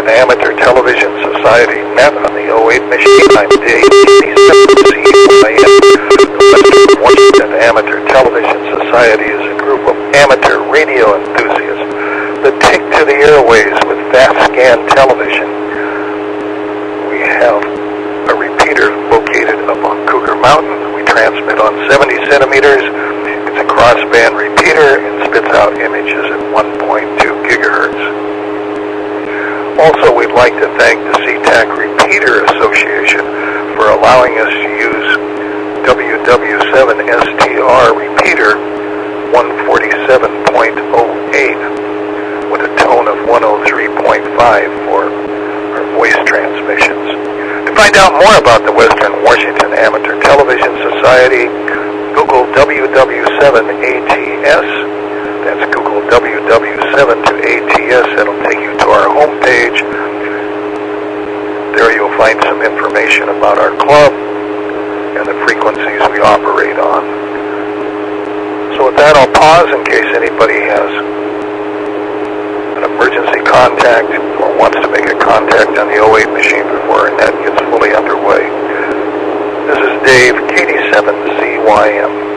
Washington Amateur Television Society net on the 08 machine. I'm Dave, WW7ATS. The Western Washington Amateur Television Society is a group of amateur radio enthusiasts that take to the airways with fast scan television. We have a repeater located up on Cougar Mountain. We transmit on 70 centimeters. It's a crossband repeater and spits out images at 1.2 gigahertz. Also, we'd like to thank the SeaTac Repeater Association for allowing us to use WW7STR repeater 147.08 with a tone of 103.5 for our voice transmissions. To find out more about the Western Washington Amateur Television Society, Google WW7ATS. That's Google WW7ATS. It'll take you to our homepage. There you'll find some information about our club and the frequencies we operate on. So with that, I'll pause in case anybody has an emergency contact or wants to make a contact on the 08 machine before our net gets fully underway. This is Dave, KD7CYM.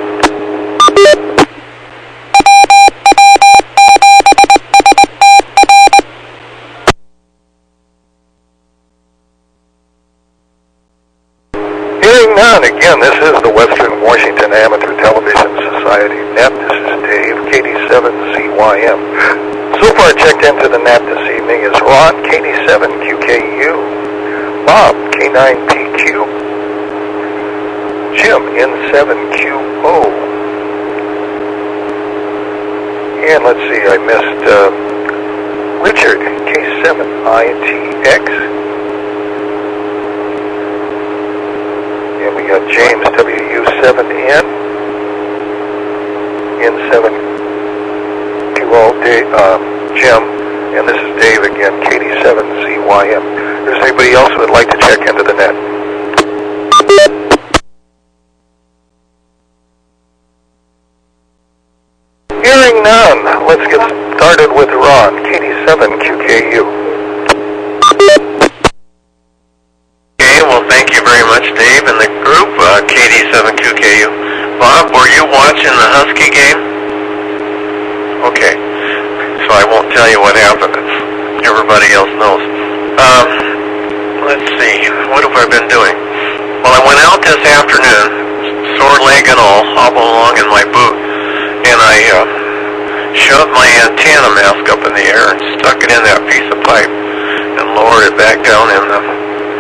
None. Again, this is the Western Washington Amateur Television Society net. This is Dave, KD7CYM. So far checked into the net this evening is Ron, KD7QKU, Bob, K9PQ, Jim, N7QO, and let's see, I missed Richard, K7ITX. And we got James, WU7N, N7QO, Jim, and this is Dave again, KD7CYM. If there's anybody else who would like to check into the net. Hearing none, let's get started with Ron, KD7QKU. Dave and the group, KD7QKU. Bob, were you watching the Husky game? Okay, so I won't tell you what happened. Everybody else knows. Let's see, what have I been doing? Well, I went out this afternoon, sore leg and all, hobbling along in my boot, and I shoved my antenna mask up in the air and stuck it in that piece of pipe and lowered it back down in the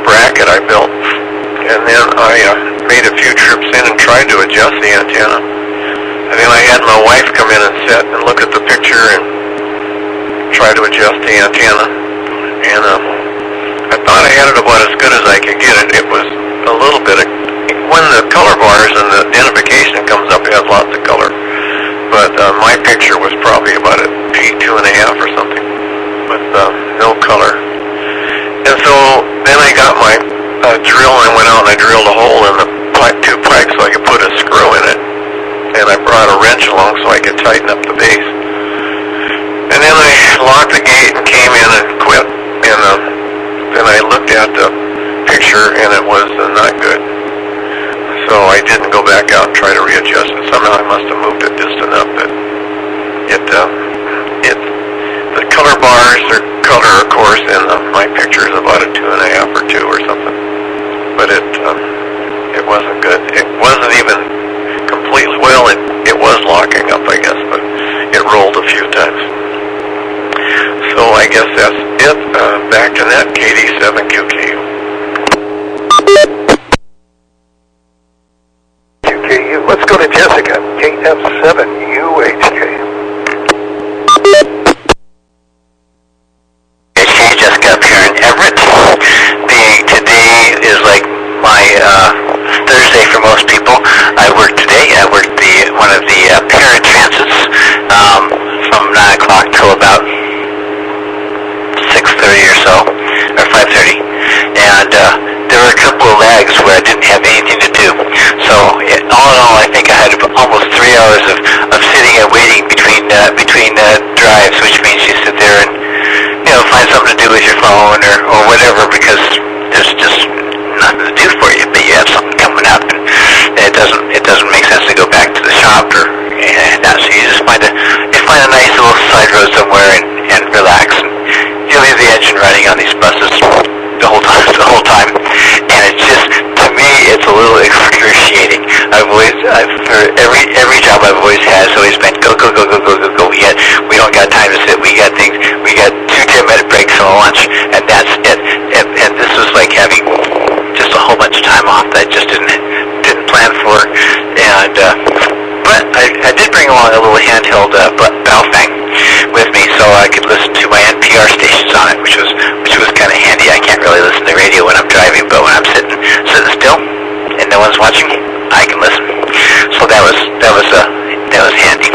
bracket I built. And then I made a few trips in and tried to adjust the antenna. And then I had my wife come in and sit and look at the picture and try to adjust the antenna. And I thought I had it about as good as I could get it. It was a little bit of, when the color bars and the identification comes up, it has lots of color. But my picture was probably about a P2.5 or something with no color. And so then I got my drill, and I went out and I drilled a hole in the two pipes so I could put a screw in it, and I brought a wrench along so I could tighten up the base. And then I locked the gate and came in and quit, and then I looked at the picture and it was not good, so I didn't go back out and try to readjust it. Somehow I must have moved it just enough that the color bars are color, of course, and my picture is about a 2.5 or 2 or something. But it wasn't good. It wasn't even completely, well, it was locking up, I guess, but it rolled a few times. So I guess that's it. Back to that, KD7QKU. QKU. Let's go to Jessica, KF7UHK. Jessica up here in Everett. Today is like my Thursday for most people. I worked today. I worked one of the parent transits from 9 o'clock till about 6:30 or so, or 5:30. And there were a couple of lags where I didn't have anything to do. So all in all, I think I had almost 3 hours of sitting and waiting between drives, which means you sit there and find something to do with your phone whatever, because there's just nothing to do for you, but you have something coming up, and it doesn't make sense to go back to the shop or that. So you just find a nice little side road somewhere and relax, and you leave the engine running on these buses the whole time, and it's just, to me, it's a little excruciating. For every job I've always had, it's always been go. We don't got time to sit. We got 2 10-minute breaks and a lunch, and that's it. And this was like having just a whole bunch of time off that I just didn't plan for. And but I did bring along a little handheld Baofeng with me, so I could listen to my NPR stations on it, which was kind of handy. I can't really listen to radio when I'm driving, but when I'm sitting still and no one's watching, I can listen. So that was handy.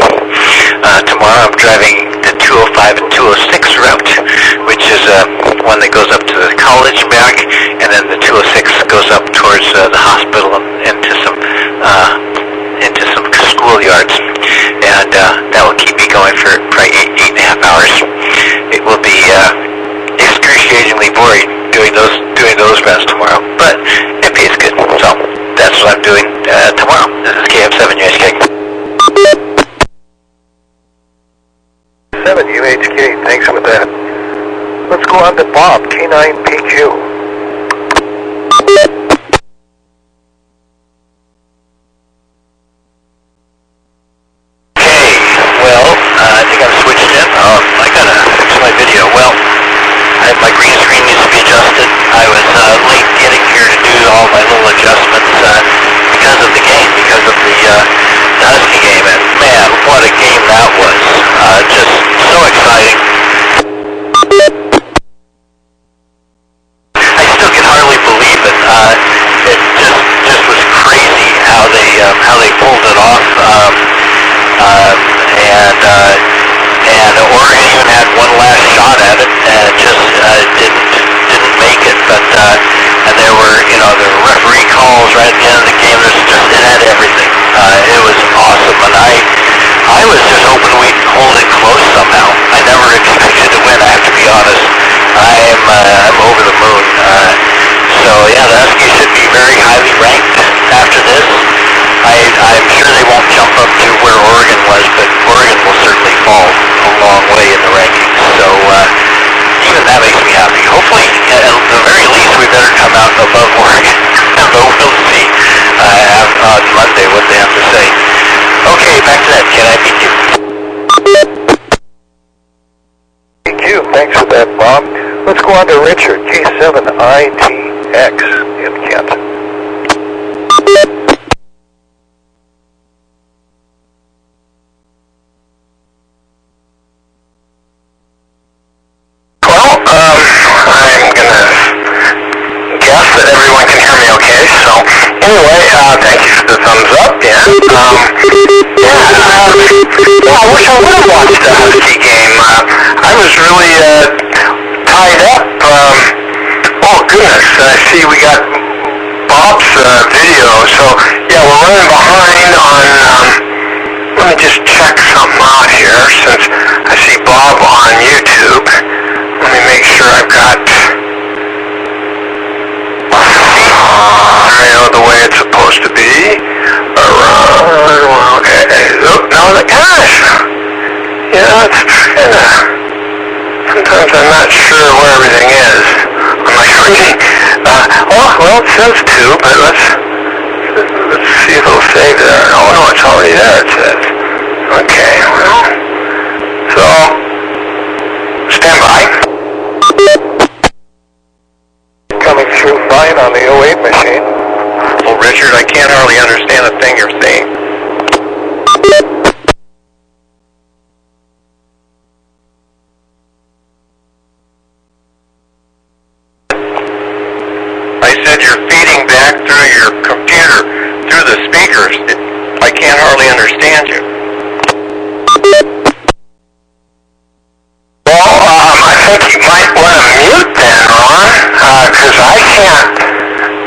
Tomorrow I'm driving the 205 and 206 route, which is one that goes up to the college and back, and then the 206 goes up towards the hospital and into some schoolyards, and that will keep me going for probably 8.5 hours. It will be excruciatingly boring doing those routes tomorrow, but it pays good. So that's what I'm doing tomorrow. This is KM7UHK. 7UHK, thanks for that. Let's go on to Bob, K9PQ. I think I've switched in. I gotta fix my video. Well, my green screen needs to be adjusted. I was late getting here to do all my little adjustments because of the game, because of the Husky game. And man, what a game that was. Just so exciting. I still can hardly believe it. It just was crazy how they pulled it off. And Oregon even had one last shot at it, and just didn't make it. But and there were referee calls right at the end of the game. It had everything. It was awesome, and I was just hoping we'd hold it close somehow. I never expected to win. I have to be honest. I'm over the moon. So yeah, the Huskies should be very highly ranked after this. I'm sure they won't jump up to where Oregon was, but Oregon will certainly fall a long way in the rankings. So even that makes me happy. Hopefully, at the very least, we better come out above Oregon. But we'll see on Monday what they have to say. Okay, back to that. Can I beat you? Thank you. Thanks for that, Bob. Let's go on to Richard, K7ITX in Kent. Anyway, thank you for the thumbs up, I wish I would have watched the Husky game. I was really tied up. Oh goodness, I see we got Bob's video, so yeah, we're running behind on, let me just check something out here, since I see Bob on YouTube. Let me make sure I've got the way it's supposed to be. Okay. Oh, no, gosh. Yeah, it's kind of, sometimes I'm not sure where everything is on my screen. Well, it says 2, but let's see if it'll save there. Oh, no, it's already there, it says. Okay, well, so, stand by. Coming through fine on the 08 machine. Well, Richard, I can't hardly understand a thing you're saying. I said you're feeding back through your computer, through the speakers. I can't hardly understand you. Well, I think you might want to mute then, Ron, because I can't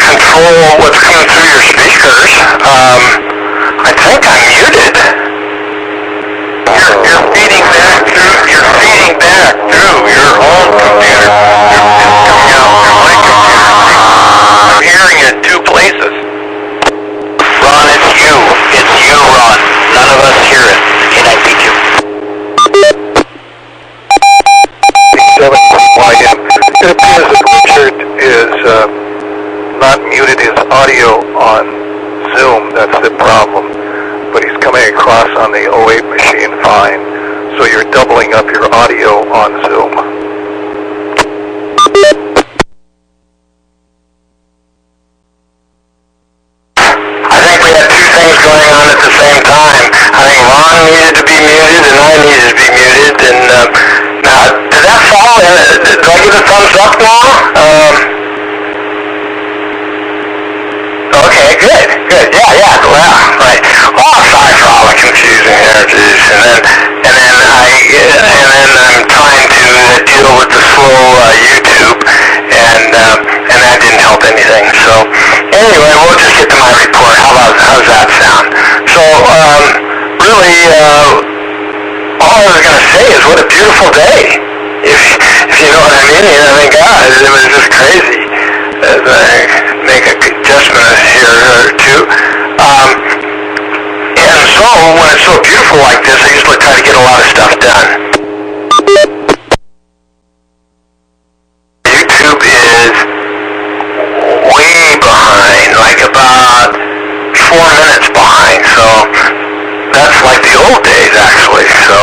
control what's coming through your speakers. I think I'm muted. You're feeding back through your own computer. It's coming out through needed to be muted, and I needed to be muted. And did that fall? Do I get a thumbs up now? Okay, good. Yeah. Well, right. Oh, sorry for all the confusion here, geez. And then I'm trying to deal with the slow YouTube, and that didn't help anything. So anyway, we'll just get to my report. How's that sound? So really, all I was going to say is what a beautiful day. If you know what I mean. I mean, God, it was just crazy. As I make a adjustment here or two. And so when it's so beautiful like this, I usually try to get a lot of stuff done. YouTube is way behind, like about 4 minutes behind. So that's like the old days, actually. So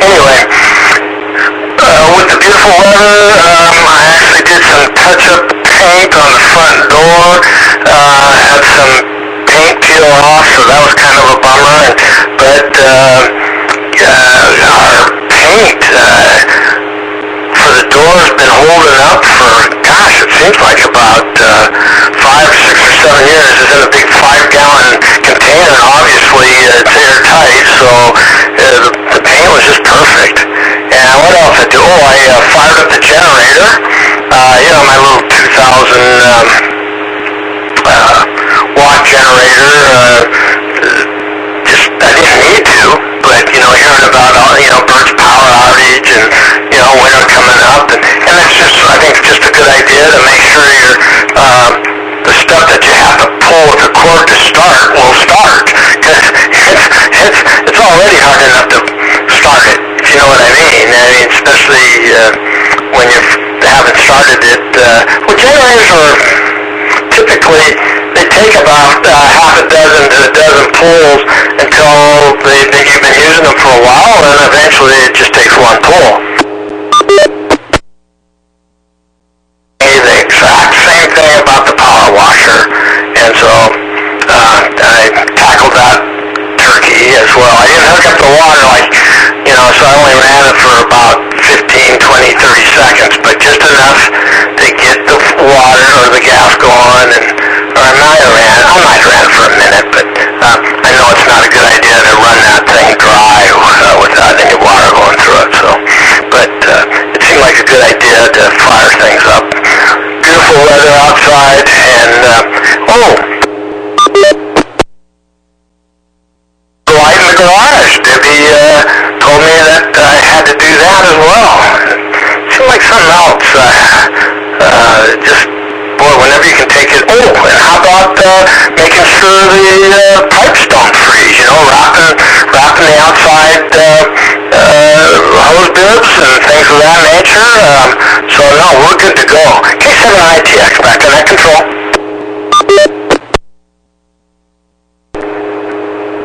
anyway, with the beautiful weather, I actually did some touch-up paint on the front door. Had some paint peel off, so that was kind of a bummer. But our paint for the door has been holding up for, gosh, it seems like about 5, 6, or 7 years. It's in a big 5-gallon container. Obviously, it's airtight, so the paint was just perfect. And what else I do? Oh, I fired up the generator. My little 2,000 watt generator. I didn't need to, but hearing about Bird's power outage and winter coming up, and that's just, I think, just a good idea to make sure the stuff that you have to pull with the cord to start will start, because it's already hard enough to start it, if you know what I mean. Especially when you haven't started it. Well, generators are typically, they take about half a dozen to a dozen pulls until you've been using them for a while, and then eventually it just takes one pull. The exact same thing about the power washer, and so I tackled that turkey as well. I didn't hook up the water so I only ran it for about 15, 20, 30 seconds, but just enough to get the water or the gas going. I might have ran for a minute, but I know it's not a good idea to run that thing dry without any water going through it. But it seemed like a good idea to fire things up. Beautiful weather outside, and light in the garage. Debbie told me that I had to do that as well. It seemed like something else. Just, boy, whenever you can take it. Oh, and how about making sure the pipes don't freeze? Wrapping the outside hose bibs and things of that nature. So no, we're good to go. K7ATS back to net control.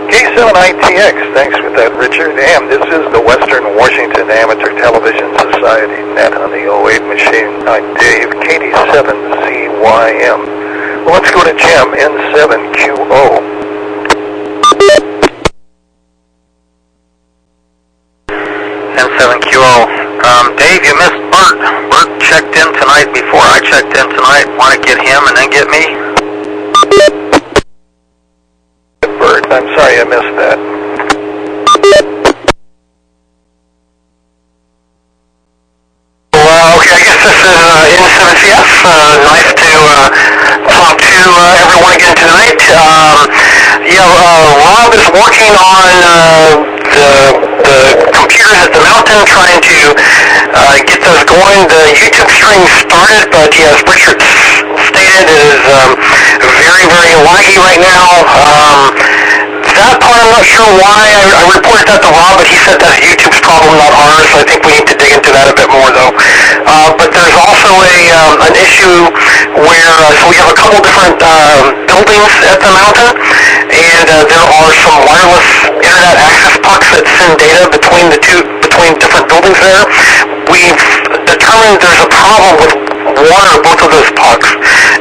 K7ATS, thanks for that, Richard. And this is the Western Washington Amateur Television Society net on the 08 machine. I'm Dave, KD7CYM. Well, let's go to Jim, N7QO. N7QO. Dave, you missed Bert. Bert checked in tonight before I checked in tonight. Want to get him and then get me? Bert, I'm sorry I missed that. Well, okay, I guess this is N7CS. Nice to talk to everyone again tonight. Rob is working on the computers at the mountain, trying to get those going. The YouTube stream started, but as Richard stated, it is very, very laggy right now. That part I'm not sure why. I reported that to Rob, but he said that's YouTube's problem, not ours. So I think we need to dig into that a bit more, though. But there's also an issue where so we have a couple different buildings at the mountain, and there are some wireless internet access pucks that send data between different buildings there. We've determined there's a problem with one or both of those pucks,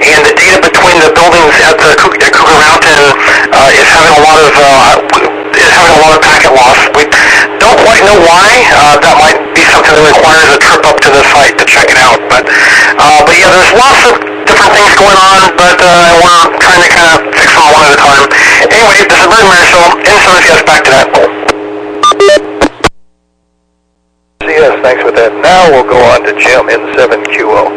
and the data between the buildings at Cougar Mountain is having a lot of having a lot of packet loss. We don't quite know why. That might be something that requires a trip up to the site to check it out. But yeah, there's lots of different things going on, but we're trying to kind of fix them one at a time. Anyway, this is Bird Marshall. NSOCS, back to that. Yes, thanks for that. Now we'll go on to Jim in 7QO.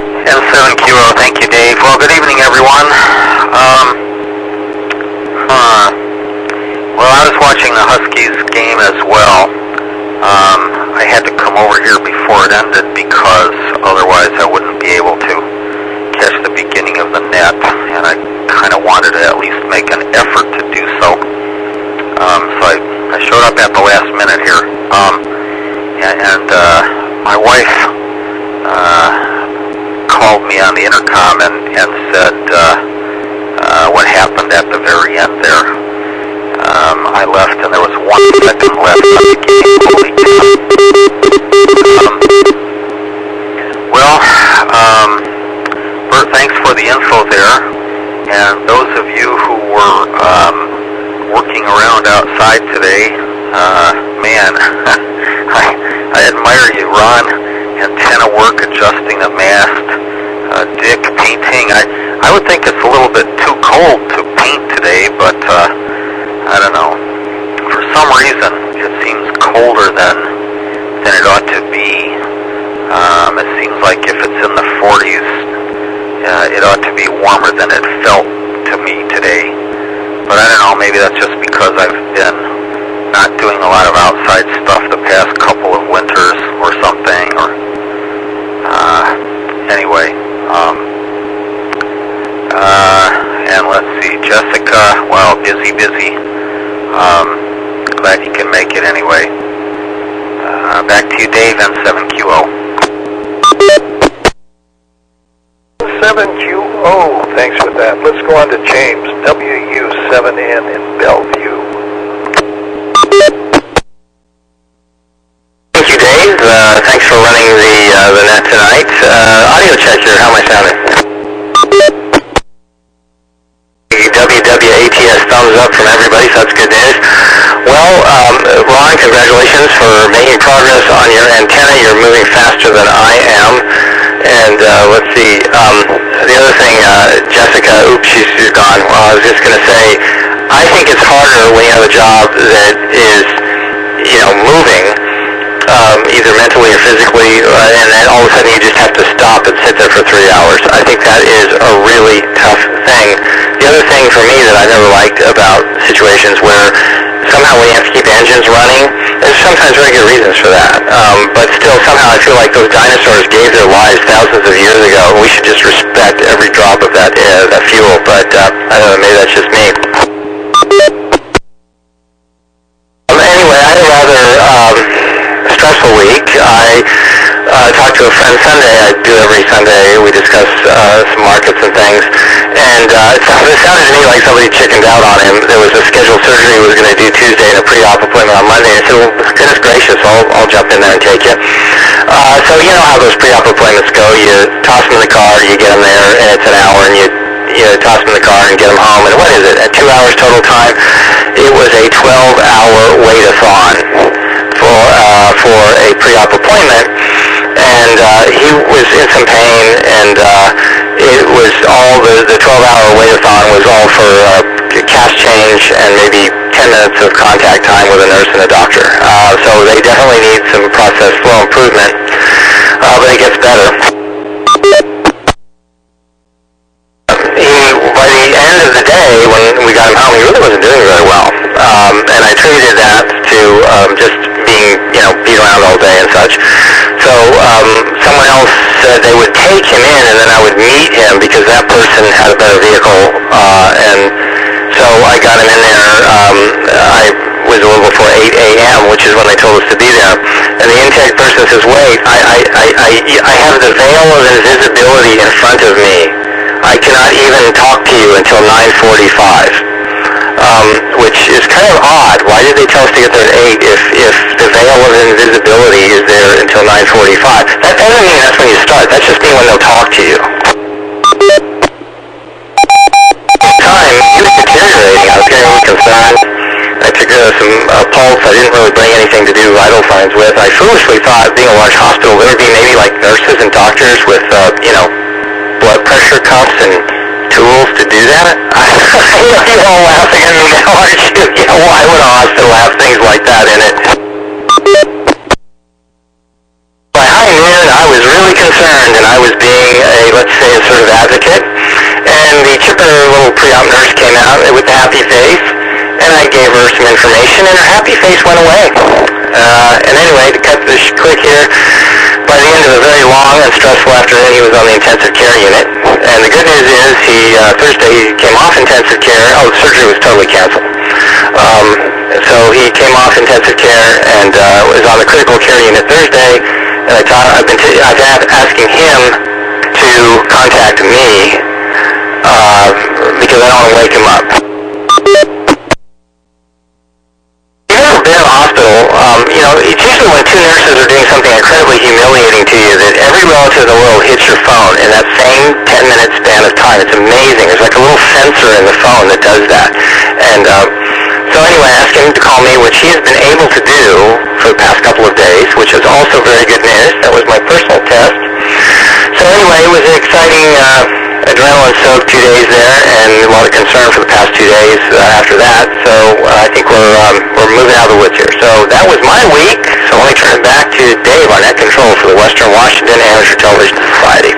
N7QO, thank you, Dave. Well, good evening, everyone. Well, I was watching the Huskies game as well. I had to come over here before it ended because otherwise I wouldn't be able to catch the beginning of the net, and I kind of wanted to at least make an effort to do so. So I showed up at the last minute here, and my wife called me on the intercom and said what happened at the very end there. I left and there was 1 second left of the game. Holy well, Bert, thanks for the info there, and those of you who were working around outside today, man, I admire you, Ron. Antenna work, adjusting the mast, Dick, painting. I would think it's a little bit too cold to paint today, but I don't know. For some reason, it seems colder than it ought to be. It seems like if it's in the 40s, it ought to be warmer than it felt to me today. But I don't know, maybe that's just because I've been not doing a lot of outside stuff the past couple of winters or something, or anyway. And let's see, Jessica, well, busy. Glad you can make it anyway. Back to you, Dave, N7QO. 7QO, thanks for that. Let's go on to James, WW7N in Bellevue. Thank you, Dave. Thanks for running the net tonight. Audio check here. How am I sounding? WW7ATS thumbs up from everybody, so that's good news. Well, Ron, congratulations for making progress on your antenna. You're moving faster than I am. And let's see, the other thing, Jessica, oops, she's gone. Well, I was just going to say, I think it's harder when you have a job that is, moving, either mentally or physically, and then all of a sudden you just have to stop and sit there for 3 hours. I think that is a really tough thing. The other thing for me that I never liked about situations where somehow we have to keep engines running, there's sometimes very good reasons for that. But still, somehow I feel like those dinosaurs gave their lives thousands of years ago. We should just respect every drop of that fuel. But I don't know, maybe that's just me. Anyway, I had a rather stressful week. I talked to a friend Sunday. I do every Sunday. We discuss some markets and things. And it sounded to me like somebody chickened out on him. There was a scheduled surgery he was going to do Tuesday and a pre-op appointment on Monday. I said, well, goodness gracious, I'll jump in there and take you. So you know how those pre-op appointments go. You toss them in the car, you get them there, and it's an hour, and you toss them in the car and get them home. And what is it? At 2 hours total time? It was a 12-hour wait-a-thon for a pre-op appointment. And he was in some pain, and it was all, the 12-hour wait-a-thon was all for cash change and maybe 10 minutes of contact time with a nurse and a doctor. So they definitely need some process flow improvement, but it gets better. By the end of the day, when we got him home, he really wasn't doing very well. And I attributed that to just being, beat around all day and such. So someone else said they would take him in, and then I would meet him because that person had a better vehicle. And so I got him in there. I was a little before 8 a.m., which is when they told us to be there. And the intake person says, wait, I have the veil of invisibility in front of me. I cannot even talk to you until 9:45. Which is kind of odd. Why did they tell us to get there at 8 if the veil of invisibility is there until 9:45? That doesn't mean that's when you start. That's just mean when they'll talk to you. some pulse. I didn't really bring anything to do vital signs with. I foolishly thought, being a large hospital, there would be maybe like nurses and doctors with, blood pressure cuffs and tools to do that. I know you're all laughing at me now, aren't you? Why would a hospital have things like that in it? By high noon, I was really concerned, and I was being let's say, a sort of advocate. And the chipper little pre-op nurse came out with a happy face, and I gave her some information, and her happy face went away. And anyway, to cut this quick here, by the end of a very long and stressful afternoon, he was on the intensive care unit. And the good news is, Thursday he came off intensive care. Oh, the surgery was totally canceled. So he came off intensive care and was on the critical care unit Thursday. And I've been asking him to contact me because I don't want to wake him up. In a hospital, it's usually when two nurses are doing something incredibly humiliating to you that every relative in the world hits your phone in that same 10-minute span of time. It's amazing. There's like a little sensor in the phone that does that. And so anyway, I asked him to call me, which he has been able to do for the past couple of days, which is also very good news. That was my personal test. So anyway, it was an exciting adrenaline-soaked 2 days there, and a lot of concern for the past 2 days after that. So I think we're moving out of the woods here. So that was my week. So let me turn it back to Dave on net control for the Western Washington Amateur Television Society.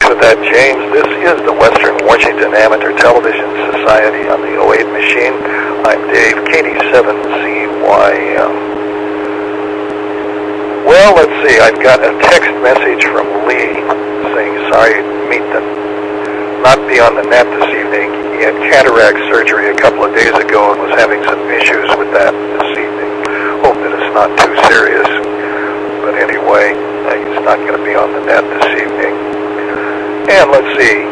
With that, James, this is the Western Washington Amateur Television Society on the 08 machine. I'm Dave, KD7CYM. Well, let's see, I've got a text message from Lee saying sorry to not be on the net this evening. He had cataract surgery a couple of days ago and was having some issues with that this evening. Hope that it's not too serious. But anyway, he's not going to be on the net this evening. And let's see,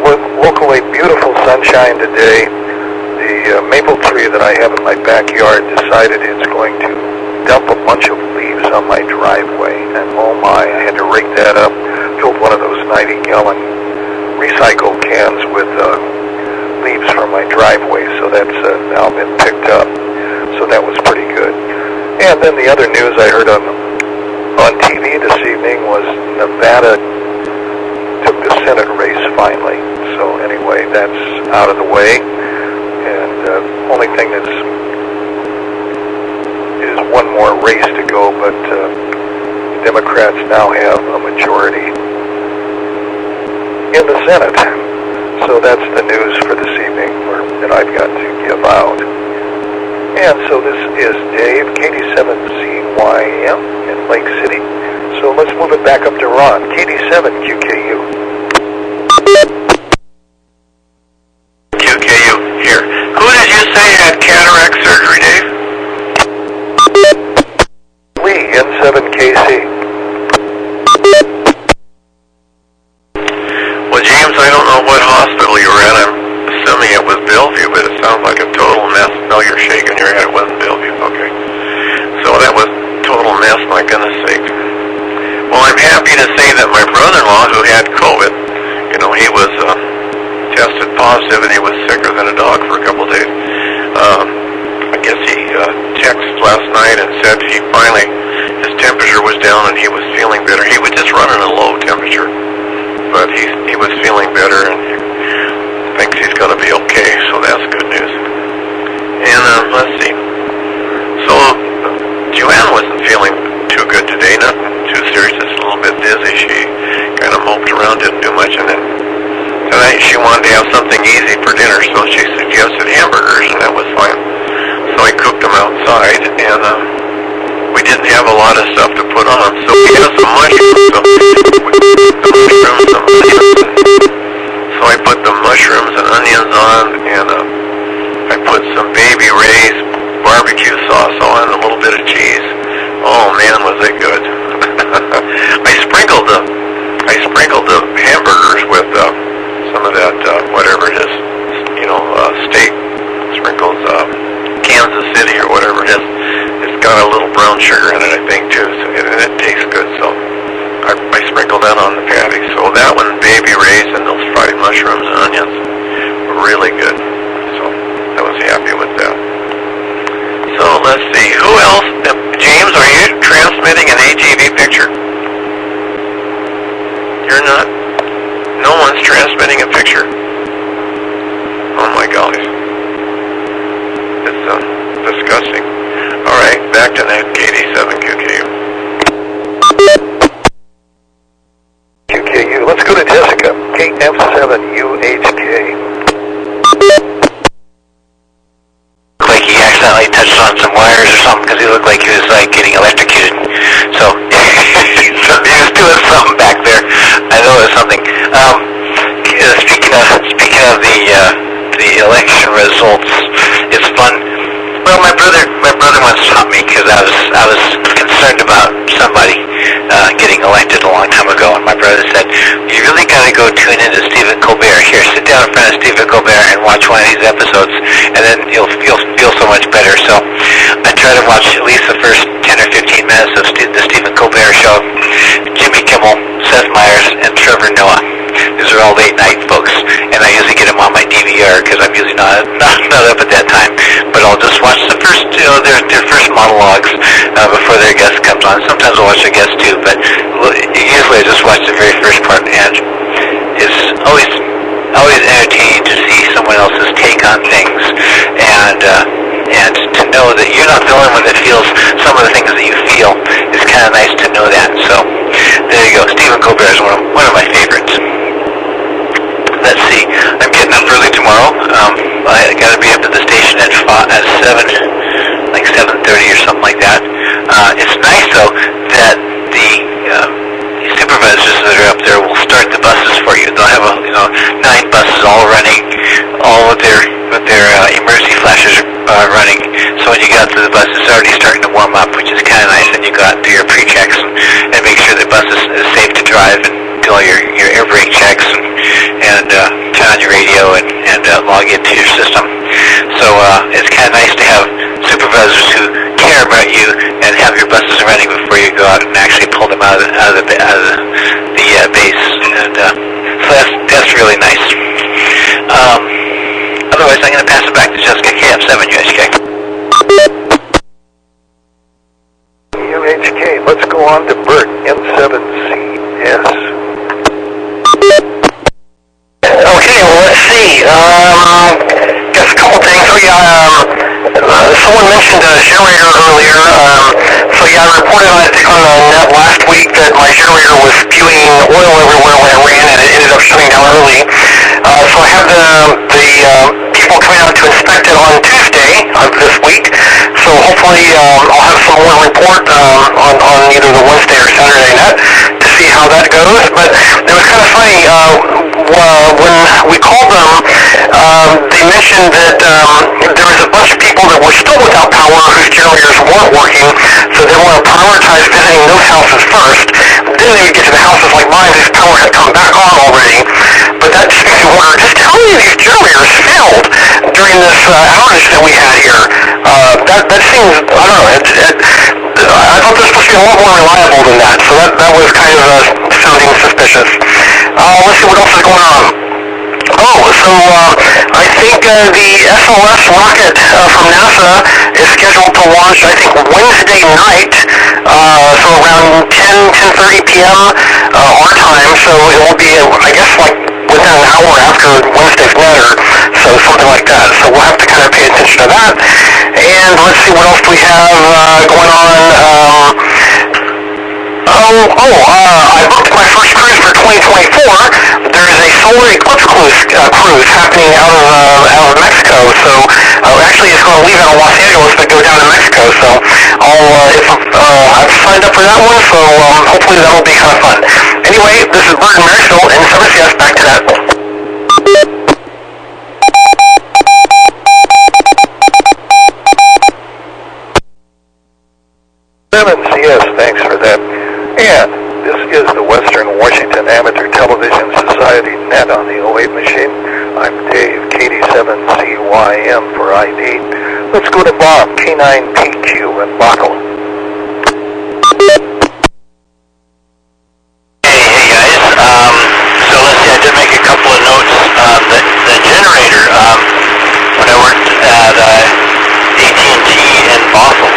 with locally beautiful sunshine today, the maple tree that I have in my backyard decided it's going to dump a bunch of leaves on my driveway, and oh my, I had to rake that up, filled one of those 90-gallon recycle cans with leaves from my driveway, so that's now been picked up, so that was pretty good. And then the other news I heard on TV this evening was Nevada took the Senate race finally, so anyway, that's out of the way, and the only thing is one more race to go, but Democrats now have a majority in the Senate. So that's the news for this evening that I've got to give out. And so this is Dave, KD7CYM in Lake City. So let's move it back up to Ron, KD7QKU. QKU here. Who did you say had cataract surgery, Dave? Lee, N7KC. Well, James, I don't know what hospital you were at. I'm assuming it was Bellevue, but it sounds like a total mess. No, you're shaking your head. It wasn't Bellevue. Okay. So that was total mess, my goodness sake. Well, I'm happy to say that my brother-in-law, who had COVID, he was tested positive, and he was sicker than a dog for a couple of days. I guess he texted last night and said his temperature was down and he was feeling better. He was just running a low temperature, but he was feeling better and he thinks he's going to be okay, so that's good news. And let's see. So Joanne wasn't feeling too good today, nothing too serious, just a little bit dizzy. She kind of moped around, didn't do much, and then tonight she wanted to have something easy for dinner, so she suggested hamburgers, and that was fine. So I cooked them outside, and we didn't have a lot of stuff to put on, so we had some mushrooms. So I put the mushrooms and onions on, and I put some Baby Ray's barbecue sauce on, a little bit of cheese. Oh man, was it good! I sprinkled the hamburgers with some of that whatever it is, steak sprinkles, Kansas City or whatever it is. It's got a little brown sugar in it, I think, too, and it tastes good. So I sprinkled that on the patty. So that one, Baby Ray's, and those fried mushrooms and onions were really good. So let's see, who else? James, are you transmitting an AGV picture? You're not? No one's transmitting a picture. Oh my gosh. It's disgusting. Alright, back to that KD7QKU. QKU. Let's go to Jessica. KF7UHK. Like he accidentally touched on some wires or something because he looked like he was like getting electrocuted. So he was doing something back there. I know it was something. Speaking of the election results, it's fun. Well, my brother once taught me because I was concerned about somebody getting elected a long time ago, and my brother said, "You really got to go tune into Stephen Colbert. Here, sit down in front of Stephen Colbert and watch one of these episodes, and then you'll feel so much better." So I try to watch at least the first 10 or 15 minutes of the Stephen Colbert Show. Jimmy Kimmel, Seth Meyers, and Trevor Noah. These are all late night folks, and I usually get them on my DVR because I'm usually not up at that time. But I'll just watch the first, their first monologues before their guest comes on. Sometimes I'll watch the guest too, but usually I just watch the very first part, and it's always entertaining to see someone else's take on things, and to know that you're not the only one that feels some of the things that you feel. It's kind of nice to know that. So there you go. Stephen Colbert is one of my favorites. Let's see. I'm getting up early tomorrow. I got to be up at the station at 7, like 7:30 or something like that. It's nice though that the supervisors that are up there will start the buses for you. They'll have 9 buses all running, all with their emergency flashes running. So when you get out to the bus, it's already starting to warm up, which is kind of nice. And you go out and do your pre-checks and make sure the bus is safe to drive, and do all your air brake checks and turn on your radio and log into your system. So it's kind of nice to have supervisors who care about you and have your buses running before you go out and actually pull them out of the base. And so that's really nice. Otherwise, I'm going to pass it back to Jessica, KF7UHK. UHK. Let's go on to Bert, N7CS. Okay, well, let's see. Just a couple things. So yeah, someone mentioned a generator earlier. So yeah, I reported on the net last week that my generator was spewing oil everywhere when it ran, and it ended up shutting down early. So I have the people coming out to inspect it on Tuesday of this week. So hopefully I'll have some more report on either the Wednesday or Saturday net to see how that goes. But it was kind of funny. When we called them, they mentioned that there was a bunch of people that were still without power whose generators weren't working, so they want to prioritize visiting those houses first. Then they would get to the houses like mine whose power had come back on already. But that just makes me wonder, just how many of these generators failed during this outage that we had here? That seems, I don't know, I thought this was supposed to be a lot more reliable than that, so that was kind of sounding suspicious. Let's see what else is going on. Oh, so I think the SLS rocket from NASA is scheduled to launch, I think, Wednesday night, so around 10:30 p.m. Our time, so it will be, I guess, like within an hour after Wednesday's net, or so something like that. So we'll have to kind of pay attention to that. And let's see what else we have going on. I booked my first cruise for 2024. There is a solar eclipse cruise happening out of Mexico. So actually, it's going to leave out of Los Angeles but go down to Mexico. So I've signed up for that one. So hopefully that will be kind of fun. Anyway, this is Bert in Marysville, and 7CS back to that. 7CS, thanks for that. And this is the Western Washington Amateur Television Society net on the 08 machine. I'm Dave, KD7CYM for ID. Let's go to Bob, K9PQ in Bacala. Hey guys. So let's see, I did make a couple of notes. The generator, when I worked at AT&T in Boston,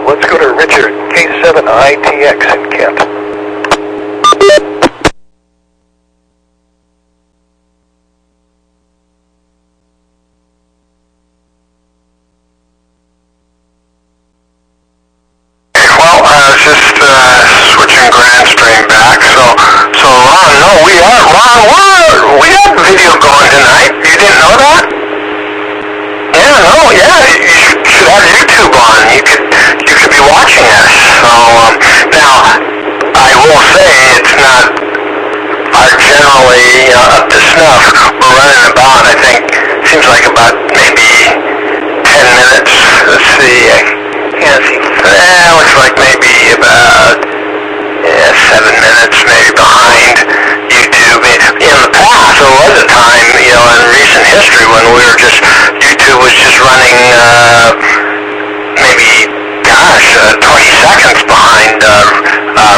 Let's go to Richard, K7ITX in Kent. Well, I was just switching grand stream back. So Ron, no, we have video going tonight. You didn't know that? You should have YouTube on. You could be watching us. So now, I will say it's not generally up to snuff. We're running about, I think, seems like about maybe 10 minutes. Let's see. I can't see. Looks like maybe about 7 minutes maybe behind YouTube. In the past, there was a time, in recent history when YouTube was just running maybe, 20 seconds behind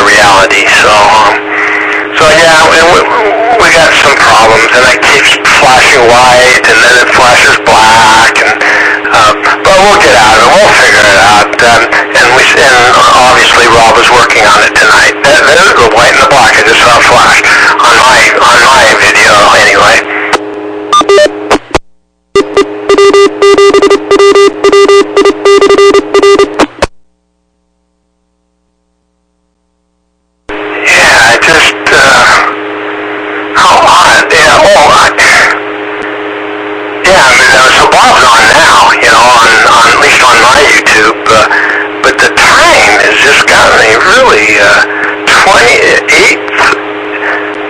reality. So yeah, we got some problems, and it keeps flashing white, and then it flashes black, but we'll get out of it. We'll figure it out. And obviously Rob is working on it tonight. There's the white and the black. I just saw a flash on my video anyway. So Bob's on now, at least on my YouTube, but the time has just gotten me really, 28th.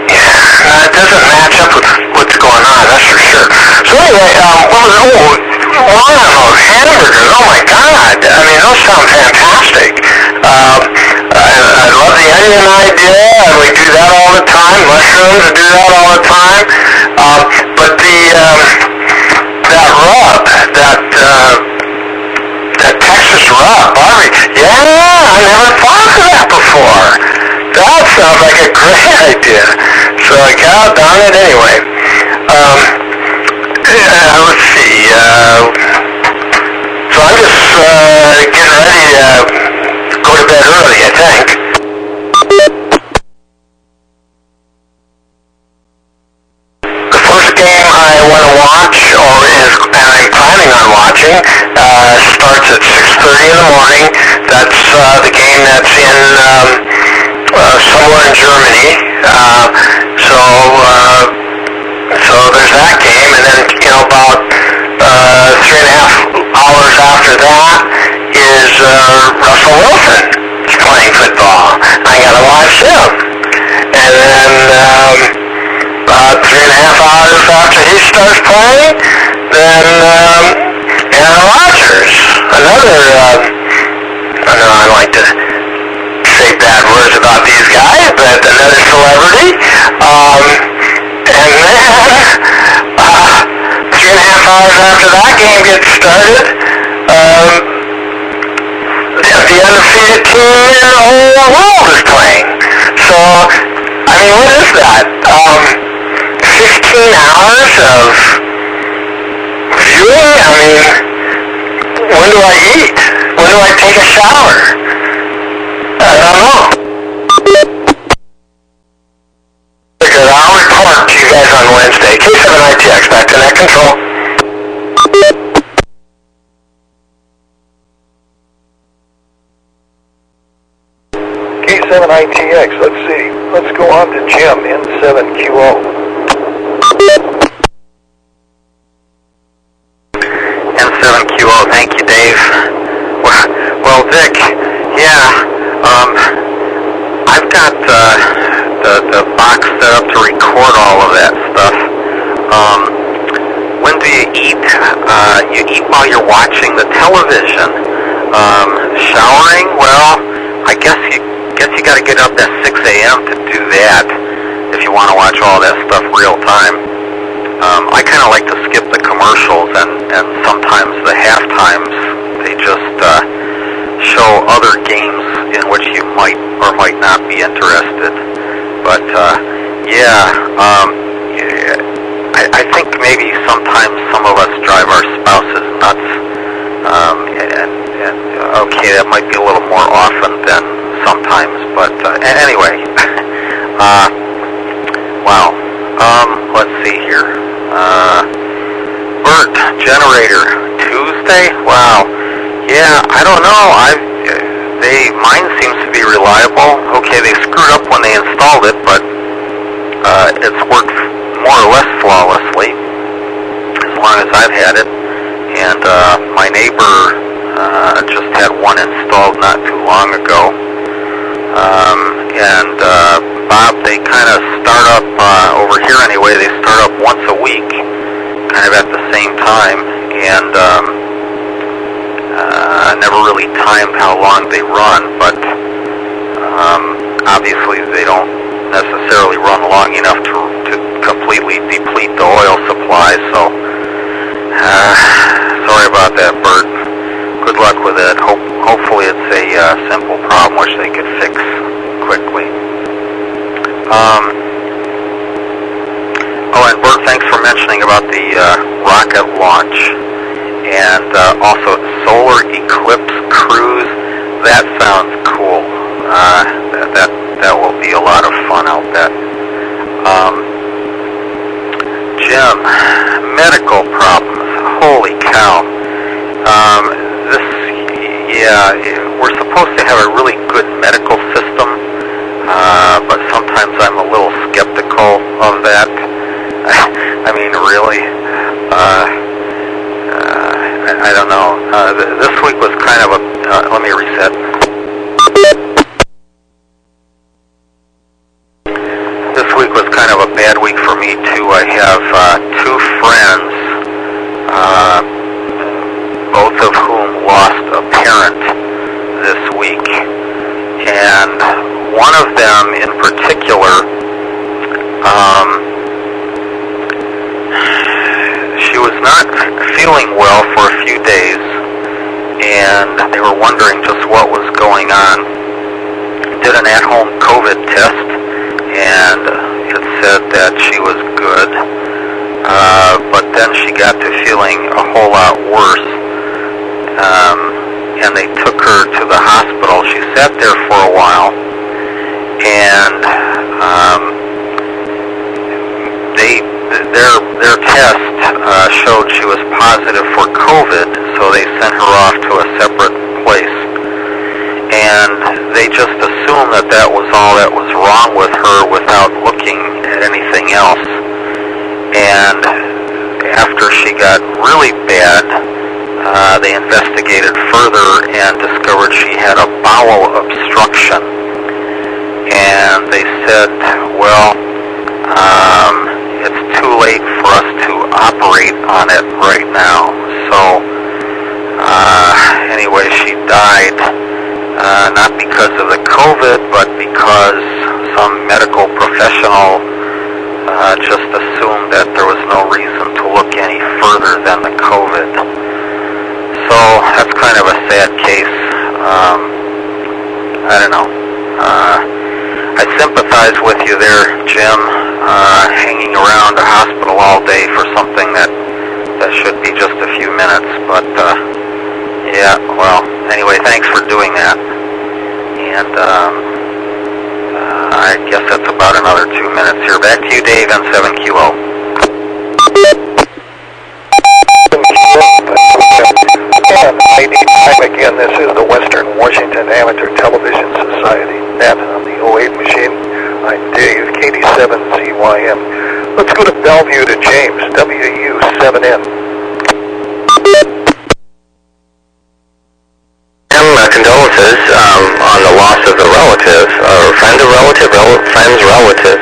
Yeah, it doesn't match up with what's going on, that's for sure. So anyway, Ron, those hamburgers, oh my God, I mean, those sound fantastic. I love the onion idea, and we do that all the time. Mushrooms, we do that all the time. But that rub, that Texas rub, barbecue, I never thought of that before. That sounds like a great idea. So I got on it anyway. Let's see. So I'm just getting ready to go to bed early, I think. The first game I want to watch, and I'm planning on watching, starts at 6:30 in the morning. That's the game that's in somewhere in Germany. So there's that game, and then about 3.5 hours after that is Russell Wilson playing football. I gotta watch him, and then 3.5 hours after he starts playing, then Aaron Rodgers, another. I know I like to say bad words about these guys, but another celebrity. And then 3.5 hours after that game gets started, the undefeated team in the whole world is playing. So, I mean, what is that? 15 hours of viewing? I mean, when do I eat? When do I take a shower? I don't know. Good, I'll report to you guys on Wednesday. K7ITX, back to net control. K7ITX, let's see. Let's go on to Jim, N7QO. N7QO, thank you, Dave. Well, Vic, yeah, I've got the box set up to record all of that stuff. When do you eat? You eat while you're watching the television. Showering? Well, I guess you got to get up at 6 a.m. to do that if you want to watch all that stuff real time. I kind of like to skip the commercials, and sometimes the half times they just show other games in which you might or might not be interested. But I think maybe sometimes some of us drive our spouses nuts. And okay, that might be a little Anyway, wow. Let's see here. Bert, generator, Tuesday? Wow. Yeah, I don't know. Mine seems to be reliable. Okay, they screwed up when they installed it, but it's worked more or less flawlessly as long as I've had it. And my neighbor just had one installed not too long ago. And Bob, they kind of start up over here anyway. They start up once a week, kind of at the same time, and never really timed how long they run, but obviously they don't necessarily run long enough to completely deplete the oil supply, so sorry about that, Bert. Good luck with it. Hopefully it's a simple problem which they could fix quickly. And Bert, thanks for mentioning about the rocket launch. And also solar eclipse cruise. That sounds cool. That will be a lot of fun, I'll bet. Jim, medical problems. Holy cow. We're supposed to have a really good medical system, but sometimes I'm a little skeptical of that. I mean, really. I don't know. This week was kind of a... let me reset. This week was kind of a bad week for me, too. I have two friends, both of whom lost a parent this week. And one of them in particular, she was not feeling well for a few days, and they were wondering just what was going on. Did an at-home COVID test, and it said that she was good, but then she got to feeling a whole lot worse, and they took her to the hospital. She sat there for a while, and their test showed she was positive for COVID, so they sent her off to a separate place. And they just assumed that that was all that was wrong with her without looking at anything else. And after she got really bad, they investigated further and discovered she had a bowel obstruction. And they said, well, it's too late for us to operate on it right now. So, anyway, she died, not because of the COVID, but because some medical professional just assumed that there was no reason to look any further than the COVID. So, that's kind of a sad case. I don't know. I sympathize with you there, Jim, hanging around a hospital all day for something that should be just a few minutes, but yeah, well, anyway, thanks for doing that, and I guess that's about another 2 minutes here. Back to you, Dave, N7QO. And time again, this is the Western Washington Amateur Television Society, net on the 08 machine. I'm Dave, KD7ZYM. Let's go to Bellevue to James, WU7N. Condolences on the loss of a relative, or friend of relative, friend's relative.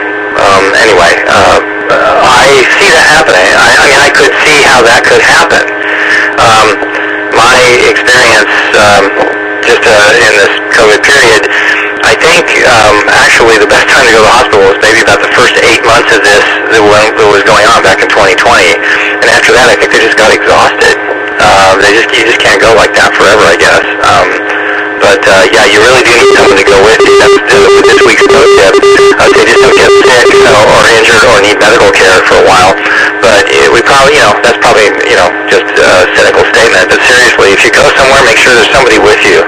Anyway, I see that happening. I mean, I could see how that could happen. My experience, just in this COVID period, I think actually the best time to go to the hospital was maybe about the first 8 months of this that was going on back in 2020, and after that I think they just got exhausted. You just can't go like that forever, I guess. But yeah, you really do need someone to go with you. That's this week's pro tip. I would say just don't get sick or injured or need medical care for a while. But we probably, that's probably, just a cynical statement. But seriously, if you go somewhere, make sure there's somebody with you.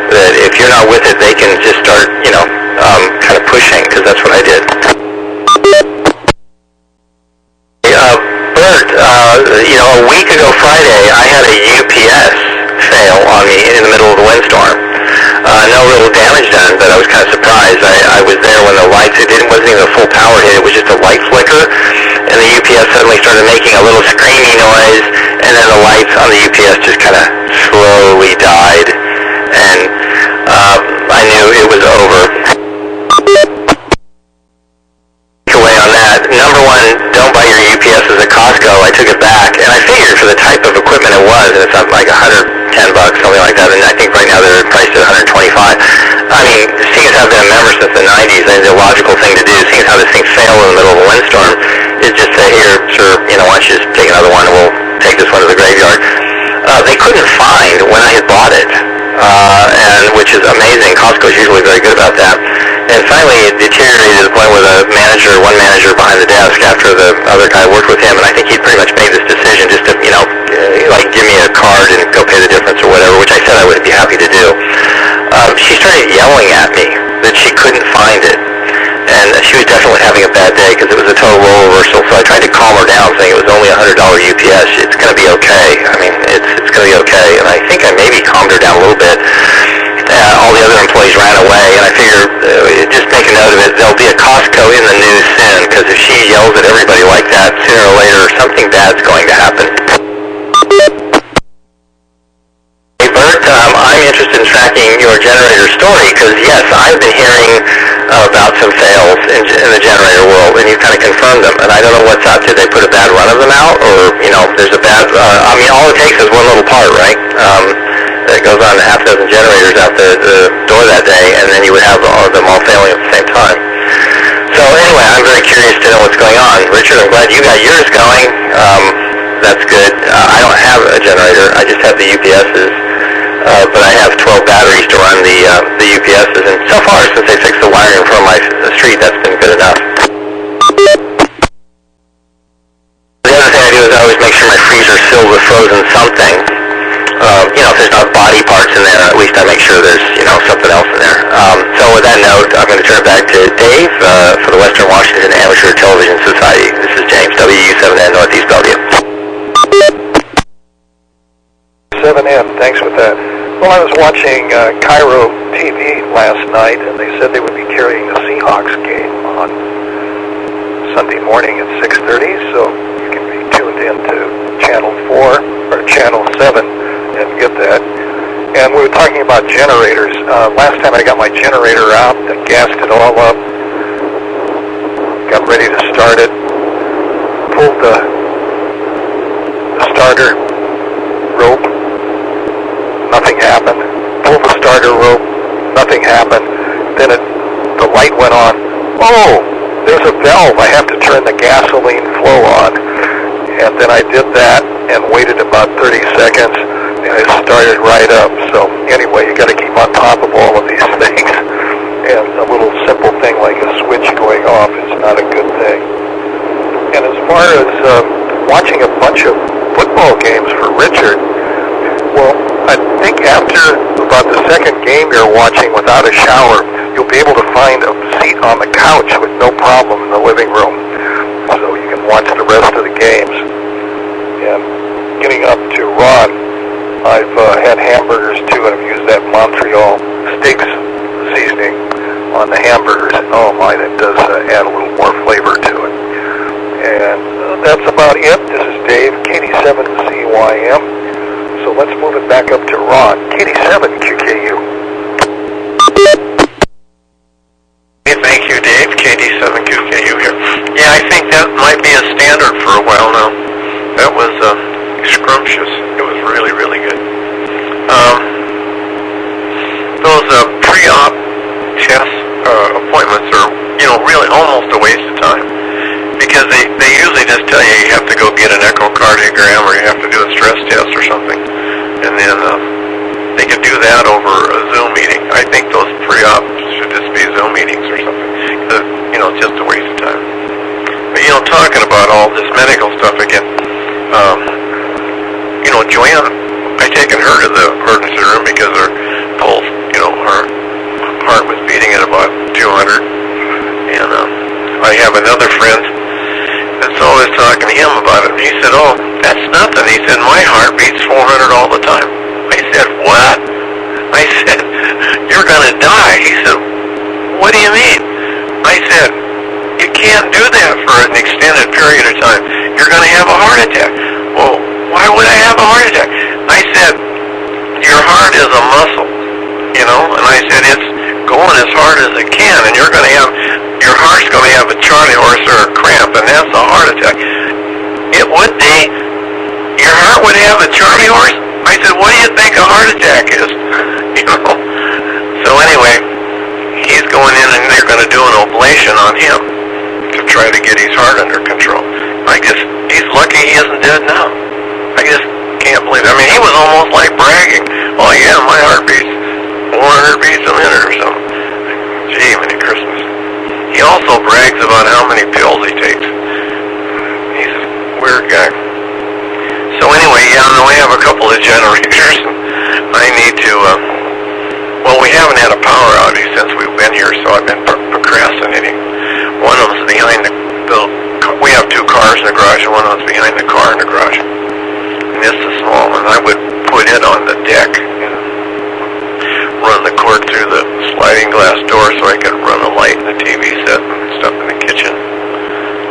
That if you're not with it, they can just start, when the lights, wasn't even a full power hit, it was just a light flicker, and the UPS suddenly started making a little screaming noise, and then the lights on the UPS just kind of slowly died, and I knew it was over. Takeaway on that, number one, don't buy your UPSs at Costco. I took it back, and I figured for the type of equipment it was, and it's up like $110, something like that, and I think right now they're priced at $125. I mean, seeing as how I've been a member since the 90s, and the logical thing to do, seeing as how this thing failed in the middle of a windstorm, is just say, here, sir, why don't you just take another one, and we'll take this one to the graveyard. They couldn't find when I had bought it, and which is amazing. Costco is usually very good about that. And finally, it deteriorated to the point where one manager behind the desk, after the other guy worked with him, and I think he'd pretty much made this decision just to, like give me a card and go pay the difference or whatever, which I said I would be happy to do. She started yelling at me that she couldn't find it. And she was definitely having a bad day because it was a total role reversal, so I tried to calm her down saying it was only a $100 UPS. It's going to be okay. I mean, it's going to be okay. And I think I maybe calmed her down a little bit. All the other employees ran away, and I figured, just make a note of it, there'll be a Costco in the news soon, because if she yells at everybody like that, sooner or later, something bad's going to happen. Hey, Bert, I'm interested in tracking your generator story, because yes, I've been hearing about some fails in the generator world, and you kind of confirmed them, and I don't know what's up. Did they put a bad run of them out, or, there's a bad, all it takes is one little part, right? That goes on to half a dozen generators out the door that day, and then you would have all of them all failing at the same time. So anyway, I'm very curious to know what's going on. Richard, I'm glad you got yours going. That's good. I don't have a generator. I just have the UPSs. But I have 12 batteries to run the UPSs, and so far, since they fixed the wiring in front of my street, that's been good enough. The other thing I do is I always make sure my freezer's filled with frozen something. If there's not body parts in there, at least I make sure there's, something else in there. So with that note, I'm going to turn it back to Dave for the Western Washington Amateur Television Society. This is James, WW7N, Northeast Bellevue. 7N, thanks for that. Well, I was watching Cairo TV last night, and they said they would be carrying the Seahawks game on Sunday morning at 6:30, so you can be tuned in to Channel 4 or Channel 7 and get that. And we were talking about generators. Last time I got my generator out, I gassed it all up, got ready to start it, pulled the starter rope, nothing happened. Pulled the starter rope, nothing happened. Then the light went on. Oh, there's a valve. I have to turn the gasoline flow on. And then I did that and waited about 30 seconds, and it started right up. So anyway, you got to keep on top of all of these things. And a little simple thing like a switch going off is not a good thing. And as far as watching a bunch of football games for Richard, well, I think after about the second game you're watching without a shower, you'll be able to find a seat on the couch with no problem in the living room. So you can watch the rest of the games. And getting up to Ron, I've had hamburgers too, and I've used that Montreal steaks seasoning on the hamburgers. And oh my, that does add a little more flavor to it. And that's about it. This is Dave, KD7CYM. So let's move it back up to Ron, KD7QKU. Hey, thank you, Dave. KD7QKU here. Yeah, I think that might be a standard for a while now. That was scrumptious. It was really, really good. Those pre-op test appointments are, really almost a waste of time. Because they usually just tell you have to go get an echocardiogram or you have to do a stress test or something. And then they could do that over a Zoom meeting. I think those pre-ops should just be Zoom meetings or something. Because, it's just a waste of time. But, talking about all this medical stuff again, Joanne, I taken her to the emergency room because her pulse, her heart was beating at about 200. And I have another friend that's always talking to him about it. And he said, oh, that's nothing. He said, my heart beats 400 all the time. I said, what? I said, you're going to die. He said, what do you mean? period of time, you're going to have a heart attack. Well, why would I have a heart attack? I said, your heart is a muscle, you know, and I said it's going as hard as it can, and your heart's going to have a charley horse or a cramp, and that's a heart attack. It would be, your heart would have a charley horse? I said, what do you think a heart attack is? You know? So anyway, he's going in and they're going to do an ablation on him to try to get his heart under control. He's lucky he isn't dead now. I just can't believe it. I mean, he was almost like bragging. Oh yeah, my heart beats 400 beats a minute or something. Gee, many Christmas. He also brags about how many pills he takes. He's a weird guy. So anyway, yeah, we have a couple of generators. I need to, well, we haven't had a power outage since we've been here, so I've been procrastinating. One of them's behind we have two cars in the garage, and one of them's behind the car in the garage. And this is small, and I would put it on the deck and run the cord through the sliding glass door so I could run the light and the TV set and stuff in the kitchen.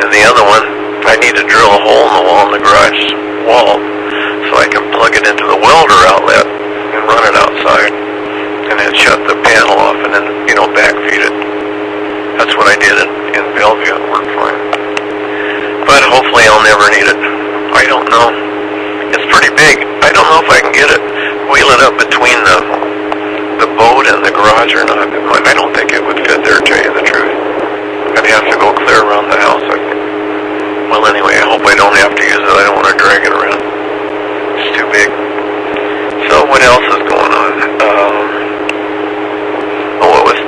And the other one, I need to drill a hole in the wall in the garage wall so I can plug it into the welder outlet and run it outside. And then shut the panel off and then, you know, backfeed it. That's what I did in Bellevue. It worked fine. But hopefully I'll never need it. I don't know. It's pretty big. I don't know if I can get it, wheel it up between the boat and the garage or not. I don't think it would fit there, to tell you the truth. I'd have to go clear around the house. Well, anyway, I hope I don't have to use it. I don't want to drag it around. It's too big. So what else is going on?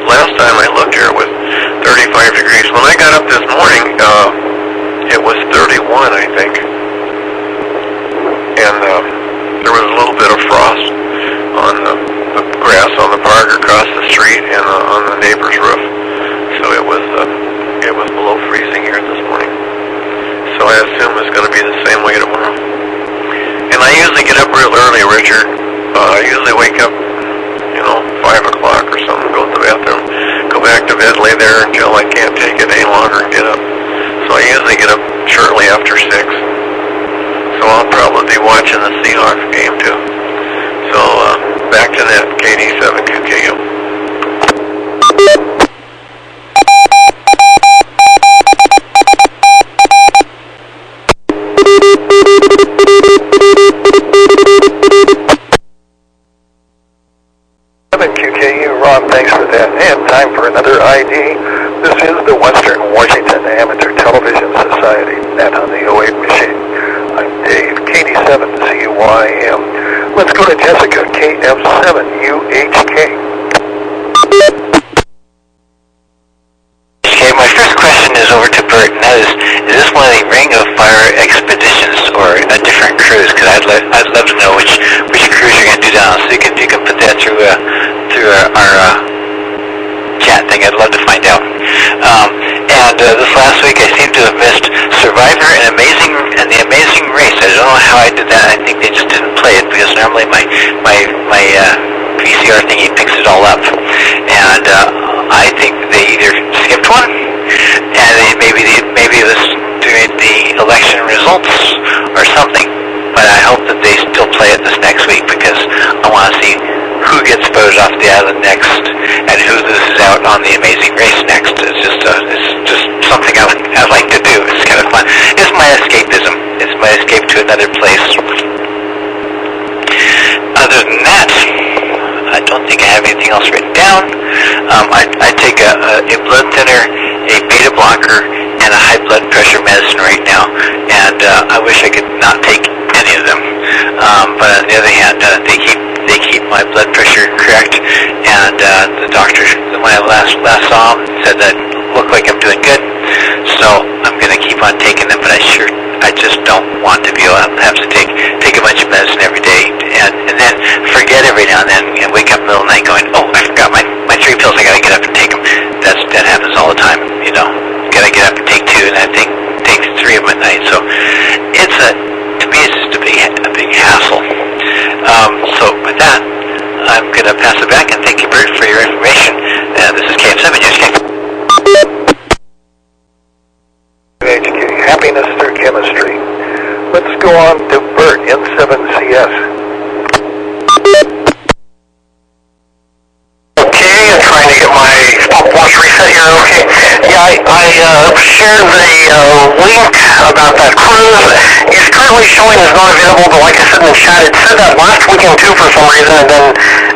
Last time I looked here, it was 35 degrees. When I got up this morning, it was 31, I think. And there was a little bit of frost on the grass on the park across the street and on the neighbor's roof. So it was below freezing here this morning. So I assume it's going to be the same way tomorrow. And I usually get up real early, Richard. I usually wake up, 5 o'clock or something, go to the bathroom, go back to bed, lay there until I can't take it any longer and get up. So I usually get up shortly after 6. So I'll probably be watching the Seahawks game too. So back to that, KD7QKU. Ron, thanks for that. And time for another ID. This is the Western Washington Amateur Television Society, net on the 08 machine. I'm Dave, KD7CYM. Let's go to Jessica, KF7UHK. Okay, my first question is over to Bert, and that is this one of the Ring of Fire expeditions or a different cruise? Because I'd love to know which cruise you're going to do down, so you can put that through our chat thing. I'd love to find out. And this last week I seem to have missed Survivor and the Amazing Race. I don't know how I did that. I think they just didn't play it because normally my VCR thingy picks it all up. And I think they either skipped one, and maybe it was doing the election results or something. But I hope that they still play it this next week because I want to see who gets voted off the island next and who loses out on the Amazing Race next. It's just something I like to do. It's kind of fun. It's my escapism. It's my escape to another place. Other than that, I don't think I have anything else written down. I take a blood thinner, a beta blocker, and a high blood pressure medicine right now, and I wish I could not take any of them. But on the other hand, they keep my blood pressure correct, and the doctor, when I last saw him, said that looked like I'm doing good. So I'm going to keep on taking them, but I just don't want to be able to have to take a bunch of medicine every day and then forget every now and then and wake up in the middle of the night going, oh, I forgot my 3 pills. I got to get up and take them. That happens all the time. Got to get up and take 2, and I take 3 of them at night. So to me it's just a big hassle. So with that, I'm going to pass it back and thank you, Bert, for your information. This is KF7. HQ. Happiness 30. Okay. Yeah, I shared the link about that cruise. It's currently showing as not available, but like I said in the chat, it said that last weekend too for some reason, and then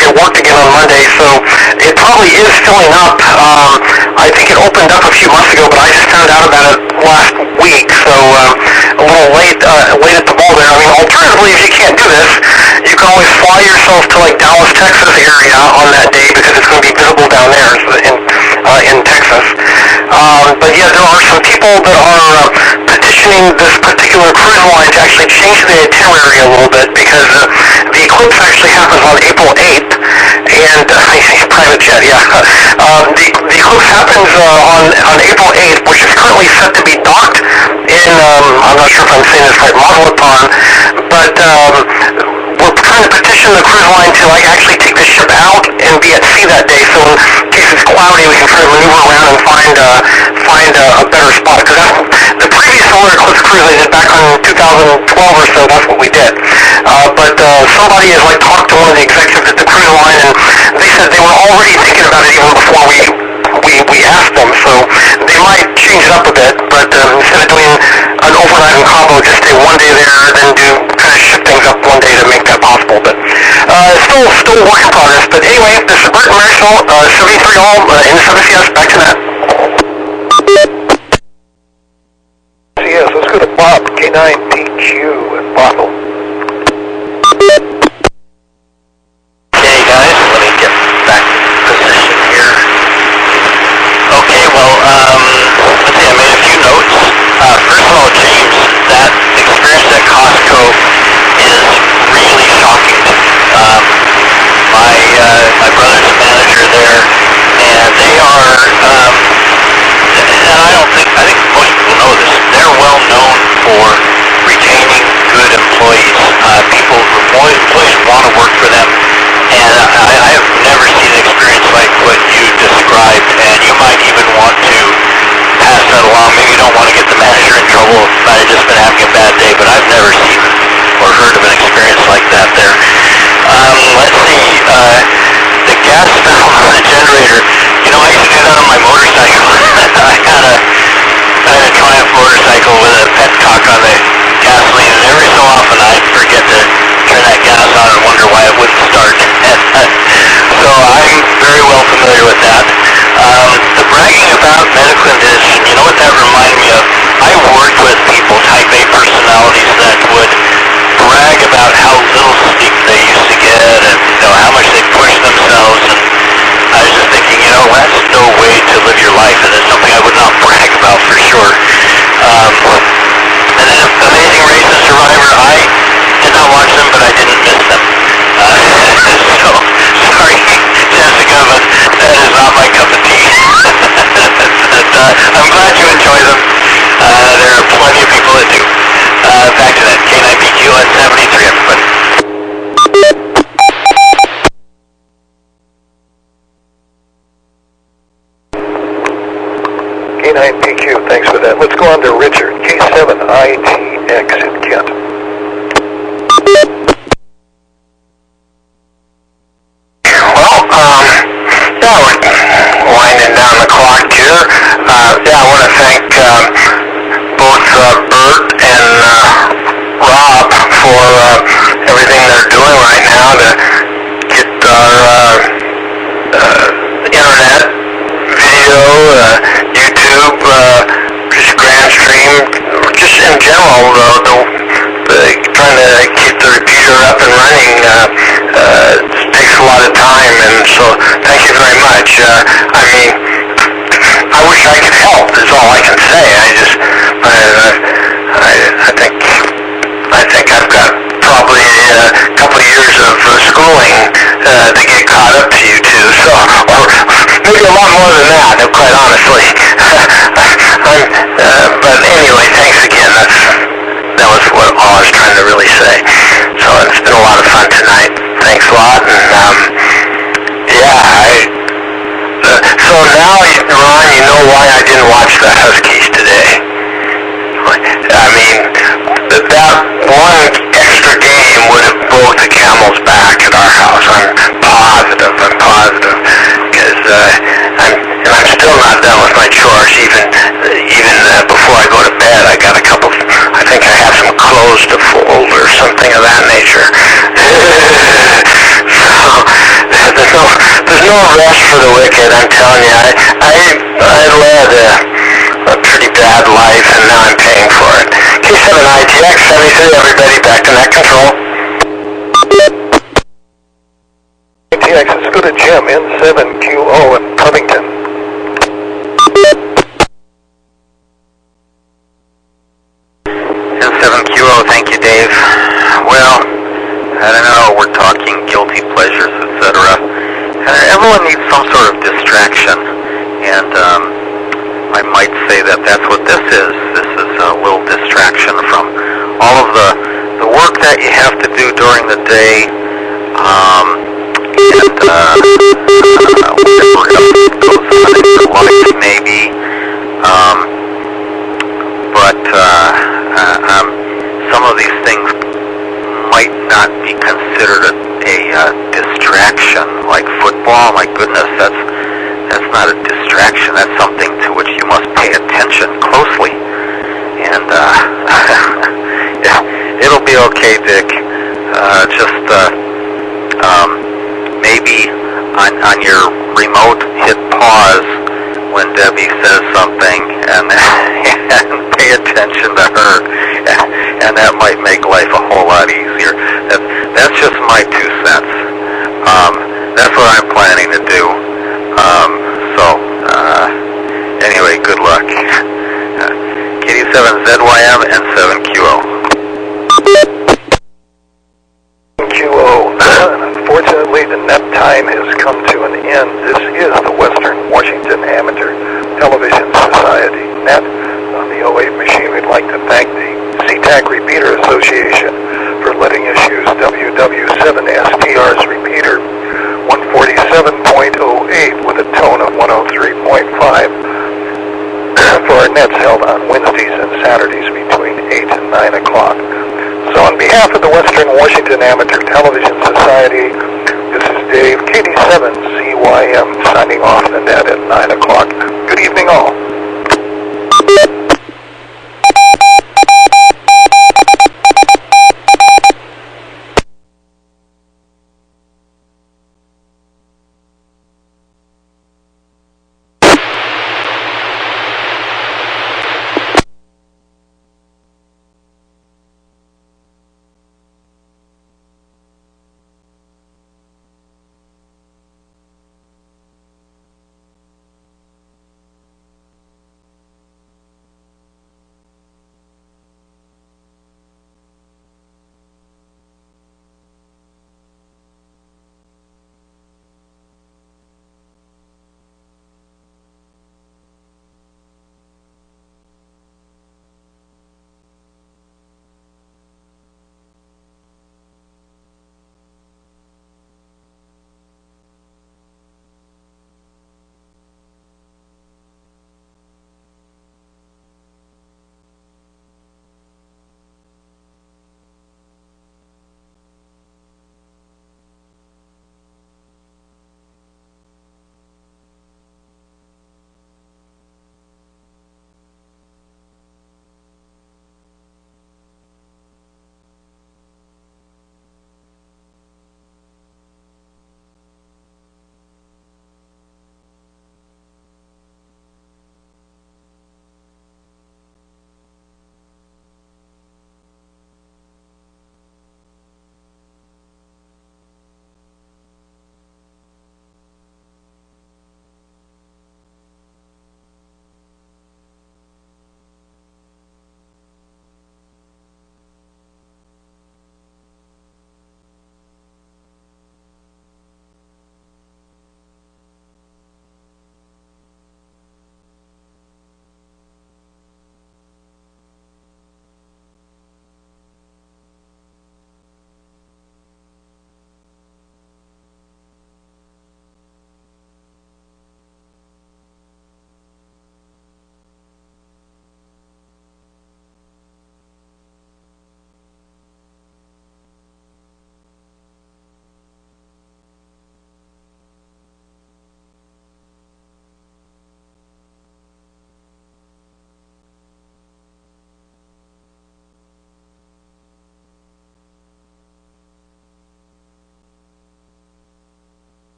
it worked again on Monday, so it probably is filling up. I think it opened up a few months ago, but I just found out about it last week, so a little late at the ball there. I mean, alternatively, if you can't do this, you can always fly yourself to like Dallas, Texas area on that day because it's going to be visible down there in Texas. But yeah, there are some people that are petitioning this particular cruise line to actually change the itinerary a little bit because the eclipse actually happens on April 8th, and private jet, yeah. The eclipse happens on April 8th, which is currently set to be docked in, I'm not sure if I'm saying this right, Mazatlan, but we're trying to petition the cruise line to like actually take the ship out and be at sea that day, so in case it's cloudy, we can try to maneuver around and find a better spot, because the previous solar eclipse cruise I did back on 2012 or so, that's what we did. But somebody has like talked to one of the executives at the cruise line, and they said they were already thinking about it even before we asked them, so they might change it up a bit, but instead of doing an overnight in Cabo, just stay one day there, then do kind of shift things up one day to make that possible. But still a work in progress. But anyway, this is Bert and Marisol, 73 all in the 7CS. Back to that. Yes, let's go to Bob, K9PQ in Bothell. Okay, guys, let me get back in position here. Okay, well, let's see, I made a few notes. First of all, James, that experience at Costco is really shocking to me. My brother's a manager there, and they are, and I think most people know this, they're well known for retaining good employees. Employees want to work for them, and I have never seen an experience like what you described, and you might even want to pass that along. Maybe you don't want to get the manager in trouble if I had just been having a bad day, but I've never seen or heard of an experience like that there. Let's see, the gas valve on the generator, you know, I used to do that on my motorcycle. I had a Triumph motorcycle with a petcock on the gasoline, and every so often I'd forget to turn that gas on and wonder why it wouldn't start. So I'm very well familiar with that. The bragging about medical condition, you know what that reminded me of? I worked with people, type A personalities, that would brag about how little sleep they used to get and how much they push themselves, and I was just thinking, that's no way to live your life, and it's something I would not brag about for sure. And then Amazing Race and Survivor, I did not watch them, but I didn't miss them. So, sorry, Jessica, but that is not my cup of tea. But, I'm glad you enjoy them. There are plenty of people that do. Back to that, K9PQ at 73, everybody. K9PQ, thanks for that. Let's go on to Richard, K7ITX in Kent. Well, yeah, we're winding down the clock here. I want to thank both Bert and Rob for everything they're doing right now to get our internet, video, YouTube, just grand stream, just in general, trying to keep the repeater up and running takes a lot of time, and so thank you very much. I mean, I wish I could help, is all I can say. I think I've got probably a couple of years of schooling to get caught up to you two, so, or maybe a lot more than that, quite honestly. But anyway, thanks again. That was all I was trying to really say. So it's been a lot of fun tonight. Thanks a lot, and so now, Ron, you know why I didn't watch the Huskies today. I mean, that one extra game would have broke the camel's back at our house. I'm positive, because I'm still still not done with my chores. Even before I go to bed, I got a couple. I think I have some clothes to fold or something of that nature. So there's no rest for the wicked. I'm telling you, I led a pretty bad life, and now I'm paying for it. K7ITX 73. Everybody, back to net control. ATX, let's go to Jim, N7QO in Covington. N7QO, thank you, Dave. Well, I don't know, we're talking guilty pleasures, etc. Everyone needs some sort of distraction, and I might say that that's what this is. This is a little distraction from all of the work that you have to do during the day, whatever else goes on in your life, maybe. But some of these things might not be considered a distraction, like football. My goodness, that's not a distraction. That's something to which you must pay attention closely. And it'll be okay, Dick. Maybe on your remote, hit pause when Debbie says something, and pay attention to her, and that might make life a whole lot easier. That's just my 2 cents. That's what I'm planning to do. Anyway, good luck. KD7ZYM and 7QO. Unfortunately, the net time has come to an end. This is the Western Washington Amateur Television Society net. On the 08 machine, we'd like to thank the SeaTac Repeater Association for letting us use WW7ATS repeater 147.08 with a tone of 103.5 for our nets held on Wednesdays and Saturdays between 8 and 9 o'clock. So on behalf of the Western Washington Amateur Television Society, this is Dave, KD7CYM, signing off the net at 9 o'clock. Good evening all.